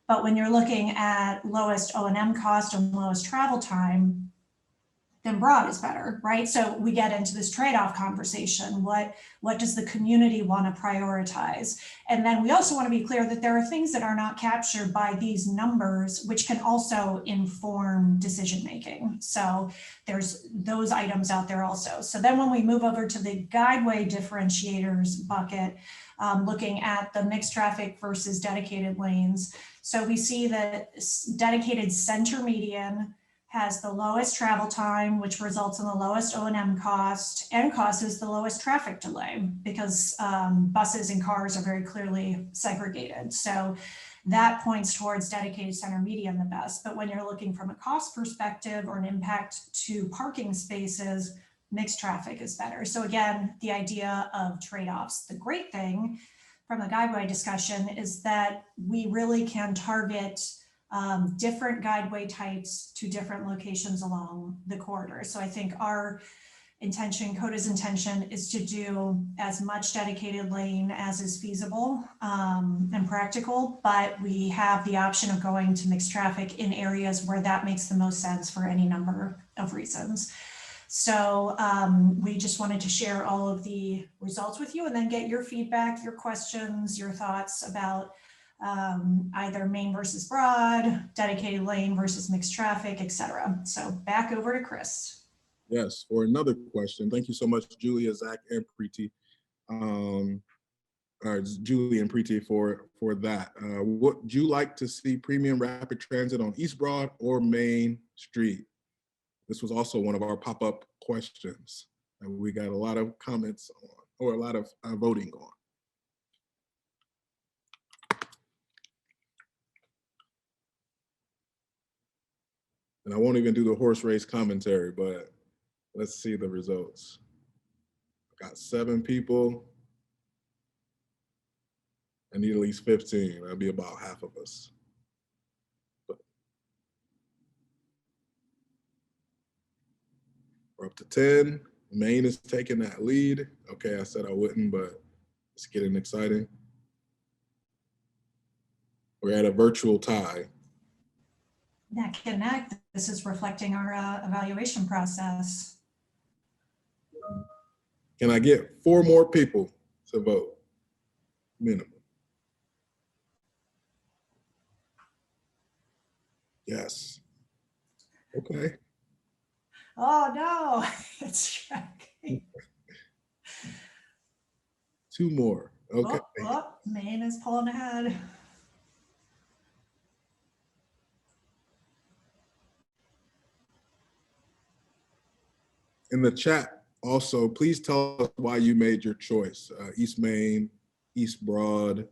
But when you're looking at lowest O&M cost and lowest travel time, then Broad is better, right? So we get into this trade-off conversation. What does the community want to prioritize? And then we also want to be clear that there are things that are not captured by these numbers, which can also inform decision-making. So there's those items out there also. So then when we move over to the Guideway differentiators bucket, looking at the mixed traffic versus dedicated lanes. So we see that dedicated center median has the lowest travel time, which results in the lowest O&M cost, and causes the lowest traffic delay because buses and cars are very clearly segregated. So that points towards dedicated center median the best. But when you're looking from a cost perspective or an impact to parking spaces, mixed traffic is better. So again, the idea of trade-offs. The great thing from the Guideway discussion is that we really can target different Guideway types to different locations along the corridor. So I think our intention, CODA's intention, is to do as much dedicated lane as is feasible and practical, but we have the option of going to mixed traffic in areas where that makes the most sense for any number of reasons. So we just wanted to share all of the results with you and then get your feedback, your questions, your thoughts about either main versus broad, dedicated lane versus mixed traffic, etc. So back over to Chris. Yes, for another question. Thank you so much, Julia, Zach, and Preeti. Julie and Preeti for that. Would you like to see premium rapid transit on East Broad or Main Street? This was also one of our pop-up questions that we got a lot of comments on, or a lot of voting on. And I won't even do the horse race commentary, but let's see the results. Got 7 people. I need at least 15. That'll be about half of us. We're up to 10. Maine is taking that lead. Okay, I said I wouldn't, but it's getting exciting. We're at a virtual tie. Neck and neck. This is reflecting our evaluation process. Can I get 4 more people to vote? Minimum. Yes. Okay. Oh no, it's tracking. 2 more. Okay. Oh, Maine is pulling ahead. In the chat, also, please tell us why you made your choice. East Main, East Broad.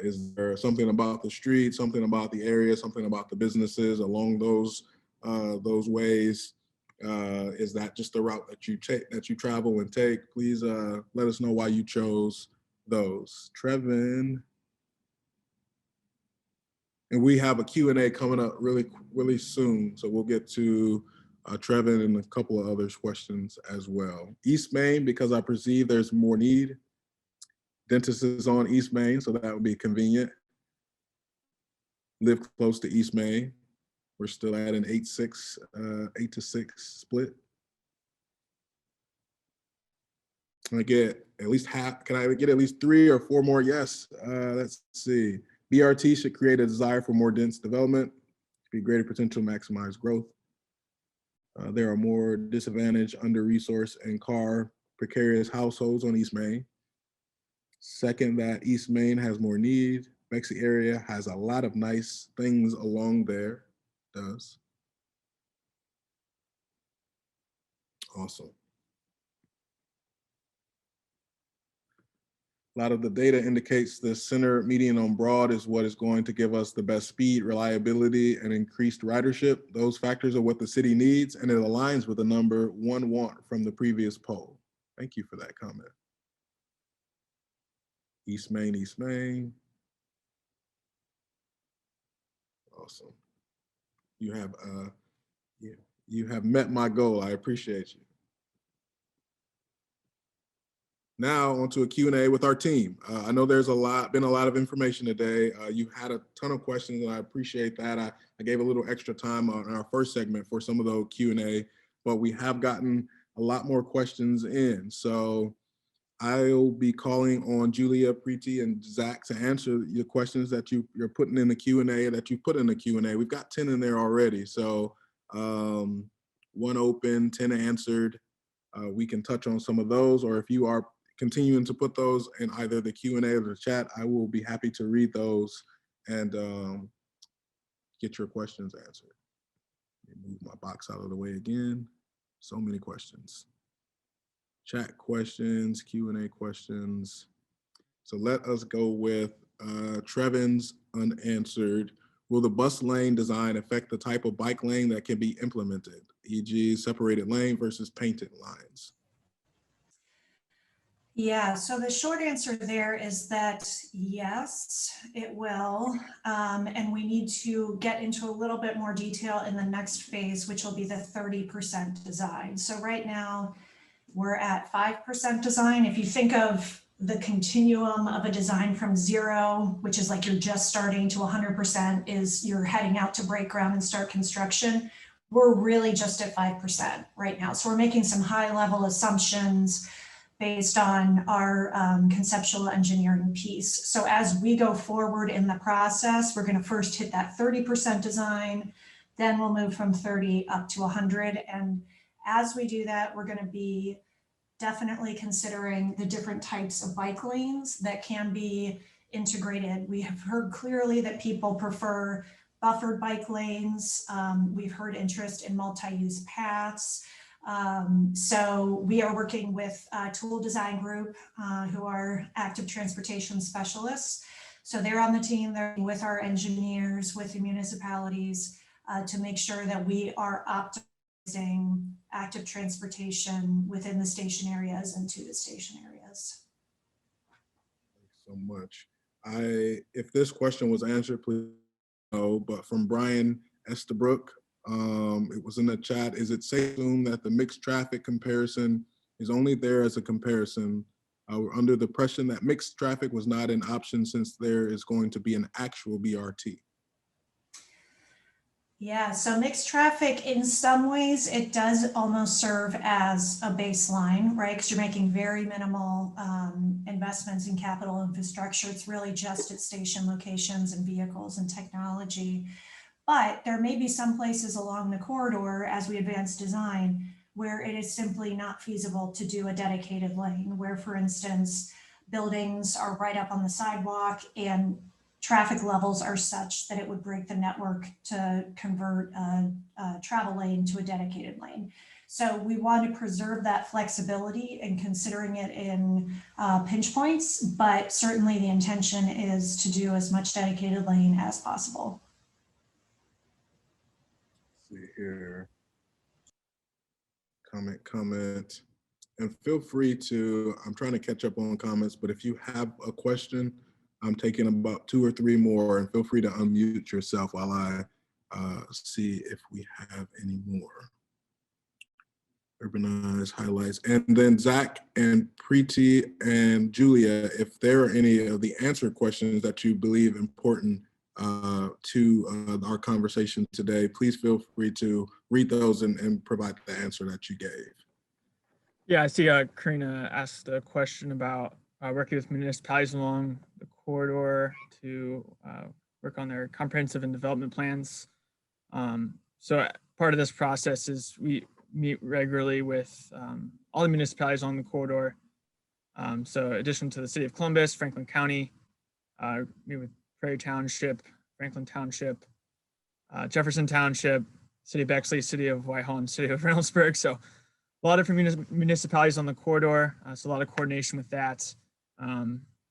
Is there something about the street, something about the area, something about the businesses along those ways? Is that just the route that you take, that you travel and take? Please let us know why you chose those. Trevin. And we have a Q&A coming up really soon. So we'll get to Trevin and a couple of other questions as well. East Main, because I perceive there's more need. Dentist is on East Main, so that would be convenient. Live close to East Main. We're still at an 8 to 6 split. Can I get at least half? Can I get at least 3 or 4 more? Yes. Let's see. BRT should create a desire for more dense development, be greater potential to maximize growth. There are more disadvantaged, under-resourced, and car precarious households on East Main. Second, that East Main has more need. Mexi area has a lot of nice things along there. Does. Awesome. A lot of the data indicates the center median on Broad is what is going to give us the best speed, reliability, and increased ridership. Those factors are what the city needs, and it aligns with the number 1 want from the previous poll. Thank you for that comment. East Main, East Main. Awesome. You have met my goal. I appreciate you. Now onto a Q&A with our team. I know there's been a lot of information today. You had a ton of questions, and I appreciate that. I gave a little extra time on our first segment for some of those Q&A but we have gotten a lot more questions in. So I'll be calling on Julia, Preeti, and Zach to answer your questions that you're putting in the Q&A that you put in the Q&A. We've got 10 in there already. So 1 open, 10 answered. We can touch on some of those, or if you are continuing to put those in either the Q&A or the chat, I will be happy to read those and get your questions answered. Let me move my box out of the way again. So many questions. Chat questions, Q&A questions. So let us go with Trevin's unanswered. Will the bus lane design affect the type of bike lane that can be implemented, e.g. separated lane versus painted lines? Yeah, so the short answer there is that yes, it will. And we need to get into a little bit more detail in the next phase, which will be the 30% design. So right now we're at 5% design. If you think of the continuum of a design from 0, which is like you're just starting, to 100% is you're heading out to break ground and start construction. We're really just at 5% right now. So we're making some high level assumptions based on our conceptual engineering piece. So as we go forward in the process, we're going to first hit that 30% design, then we'll move from 30 up to 100. And as we do that, we're going to be definitely considering the different types of bike lanes that can be integrated. We have heard clearly that people prefer buffered bike lanes. We've heard interest in multi-use paths. So we are working with a tool design group who are active transportation specialists. So they're on the team, they're with our engineers, with the municipalities to make sure that we are optimizing active transportation within the station areas and to the station areas. Thanks so much. If this question was answered, please know, but from Brian Estabrook, it was in the chat. Is it safe to assume that the mixed traffic comparison is only there as a comparison? We're under the impression that mixed traffic was not an option since there is going to be an actual BRT. Yeah, so mixed traffic, in some ways, it does almost serve as a baseline, right? Because you're making very minimal investments in capital infrastructure. It's really just at station locations and vehicles and technology. But there may be some places along the corridor as we advance design where it is simply not feasible to do a dedicated lane, where, for instance, buildings are right up on the sidewalk and traffic levels are such that it would break the network to convert a travel lane to a dedicated lane. So we want to preserve that flexibility and considering it in pinch points, but certainly the intention is to do as much dedicated lane as possible. Let's see here. Comment. And feel free to, I'm trying to catch up on comments, but if you have a question, I'm taking about 2 or 3 more, and feel free to unmute yourself while I see if we have any more. Urbanized highlights. And then Zach and Preeti and Julia, if there are any of the answered questions that you believe important to our conversation today, please feel free to read those and provide the answer that you gave. Yeah, I see Karina asked a question about working with municipalities along the corridor to work on their comprehensive and development plans. So part of this process is we meet regularly with all the municipalities on the corridor. So in addition to the City of Columbus, Franklin County, meet with Prairie Township, Franklin Township, Jefferson Township, City of Bexley, City of Whitehall, and City of Reynoldsburg. So a lot of different municipalities on the corridor. So a lot of coordination with that.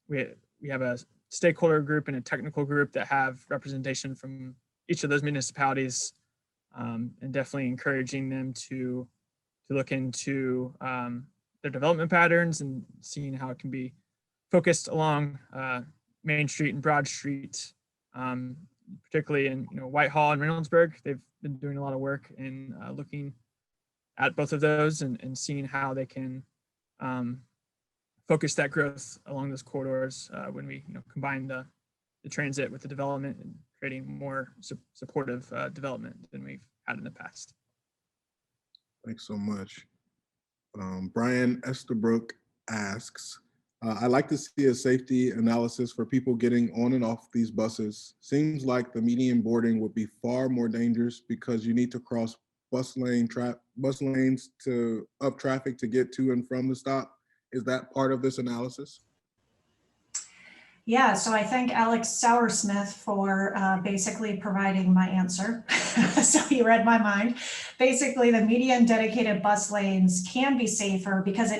We have a stakeholder group and a technical group that have representation from each of those municipalities, and definitely encouraging them to look into their development patterns and seeing how it can be focused along Main Street and Broad Street, particularly in Whitehall and Reynoldsburg. They've been doing a lot of work in looking at both of those and seeing how they can focus that growth along those corridors when we combine the transit with the development and creating more supportive development than we've had in the past. Thanks so much. Brian Estabrook asks, I'd like to see a safety analysis for people getting on and off these buses. Seems like the median boarding would be far more dangerous because you need to cross bus lanes to up traffic to get to and from the stop. Is that part of this analysis? Yeah, so I thank Alex Sauersmith for basically providing my answer. So he read my mind. Basically, the median dedicated bus lanes can be safer because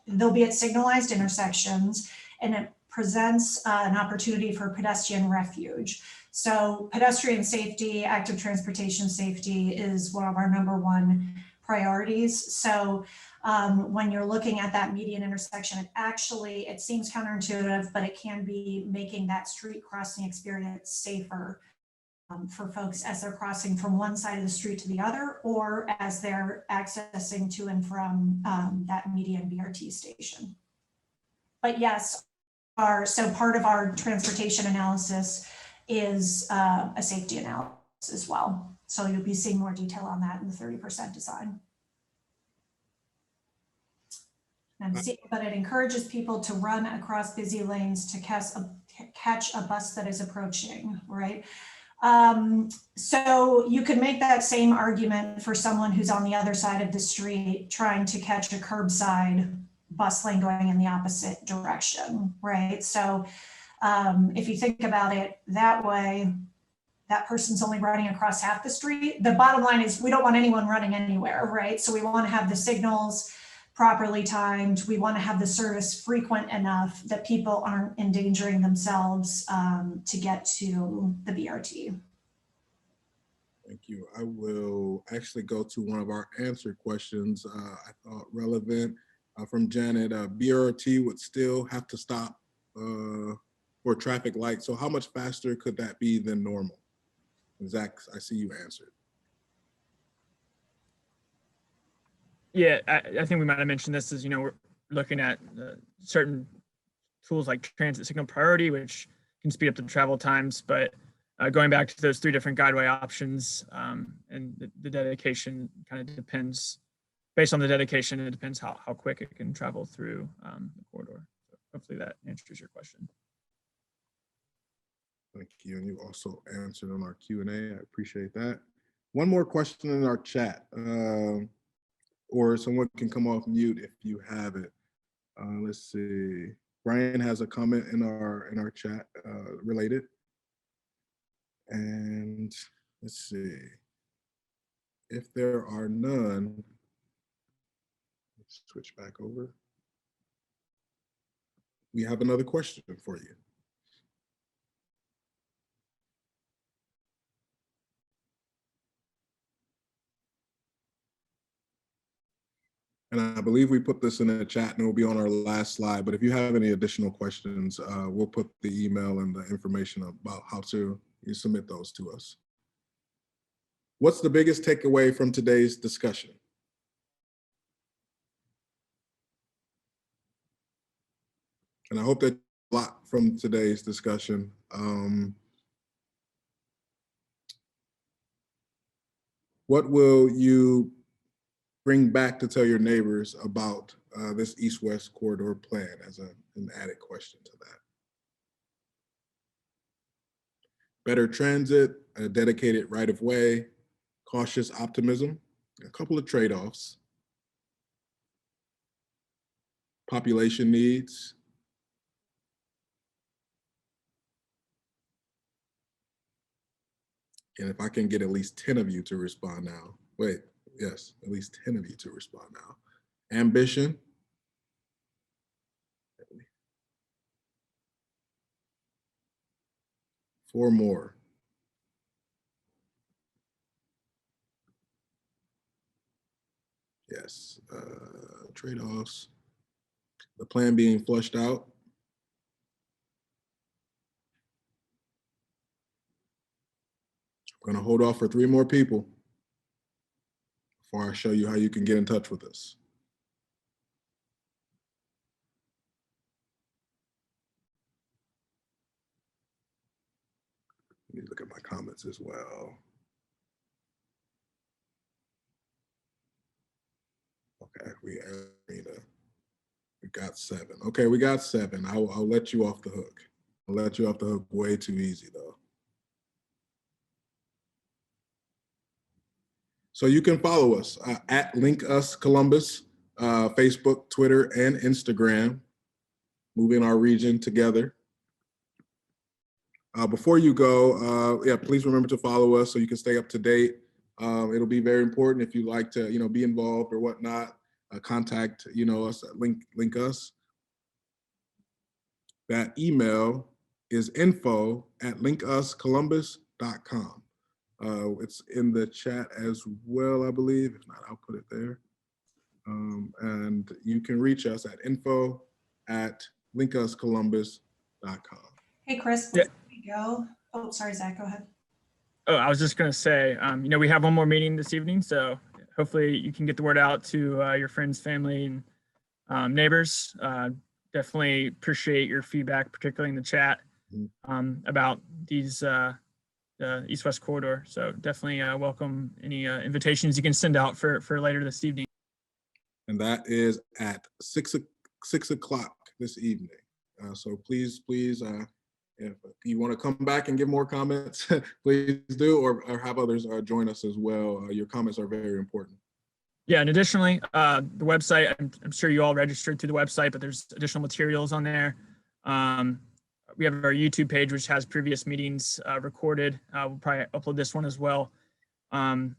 they'll be at signalized intersections, and it presents an opportunity for pedestrian refuge. So pedestrian safety, active transportation safety is one of our #1 priorities. So when you're looking at that median intersection, it seems counterintuitive, but it can be making that street crossing experience safer for folks as they're crossing from one side of the street to the other, or as they're accessing to and from that median BRT station. But yes, so part of our transportation analysis is a safety analysis as well. So you'll be seeing more detail on that in the 30% design. But it encourages people to run across busy lanes to catch a bus that is approaching, right? So you could make that same argument for someone who's on the other side of the street trying to catch a curbside bus lane going in the opposite direction, right? So if you think about it that way, that person's only running across half the street. The bottom line is we don't want anyone running anywhere, right? So we want to have the signals properly timed. We want to have the service frequent enough that people aren't endangering themselves to get to the BRT. Thank you. I will actually go to one of our answered questions I thought relevant from Janet. BRT would still have to stop for traffic lights. So how much faster could that be than normal? Zach, I see you answered. Yeah, I think we might have mentioned this as, we're looking at certain tools like transit signal priority, which can speed up the travel times, but going back to those 3 different Guideway options and the dedication kind of depends, based on the dedication, it depends how quick it can travel through the corridor. So hopefully that answers your question. Thank you. And you also answered on our Q&A. I appreciate that. One more question in our chat. Or someone can come off mute if you have it. Let's see. Brian has a comment in our chat related. And let's see. If there are none, let's switch back over. We have another question for you. And I believe we put this in the chat and it will be on our last slide. But if you have any additional questions, we'll put the email and the information about how to submit those to us. What's the biggest takeaway from today's discussion? And I hope that a lot from today's discussion. What will you bring back to tell your neighbors about this East-West corridor plan as an added question to that? Better transit, a dedicated right-of-way, cautious optimism, a couple of trade-offs, population needs, and if I can get at least 10 of you to respond now, wait. Yes, at least 10 of you to respond now. Ambition. 4 more. Yes, trade-offs. The plan being flushed out. I'm gonna hold off for 3 more people before I show you how you can get in touch with us. Let me look at my comments as well. Okay, we got 7. Okay, we got 7. I'll let you off the hook. I'll let you off the hook way too easy though. So you can follow us at LinkUS Columbus, Facebook, Twitter, and Instagram. Moving our region together. Before you go, yeah, please remember to follow us so you can stay up to date. It'll be very important if you like to, be involved or whatnot. Contact, us at LinkUS. That email is info@linkuscolumbus.com. It's in the chat as well, I believe. If not, I'll put it there. And you can reach us at info@linkuscolumbus.com. Hey, Chris, Yeah. before we go. Oh, sorry, Zach, go ahead. Oh, I was just going to say, we have one more meeting this evening, so hopefully you can get the word out to your friends, family, and neighbors. Definitely appreciate your feedback, particularly in the chat, about these the East-West corridor. So definitely welcome any invitations you can send out for later this evening. And that is at 6 o'clock this evening. So please, if you want to come back and give more comments, please do, or have others join us as well. Your comments are very important. Yeah, and additionally, the website, I'm sure you all registered through the website, but there's additional materials on there. We have our YouTube page, which has previous meetings recorded. We'll probably upload this one as well. And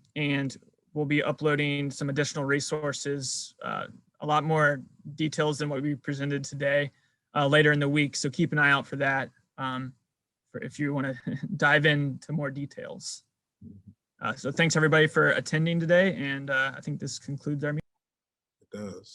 we'll be uploading some additional resources, a lot more details than what we presented today later in the week. So keep an eye out for that for if you want to dive into more details. So thanks everybody for attending today. And I think this concludes our meeting. It does.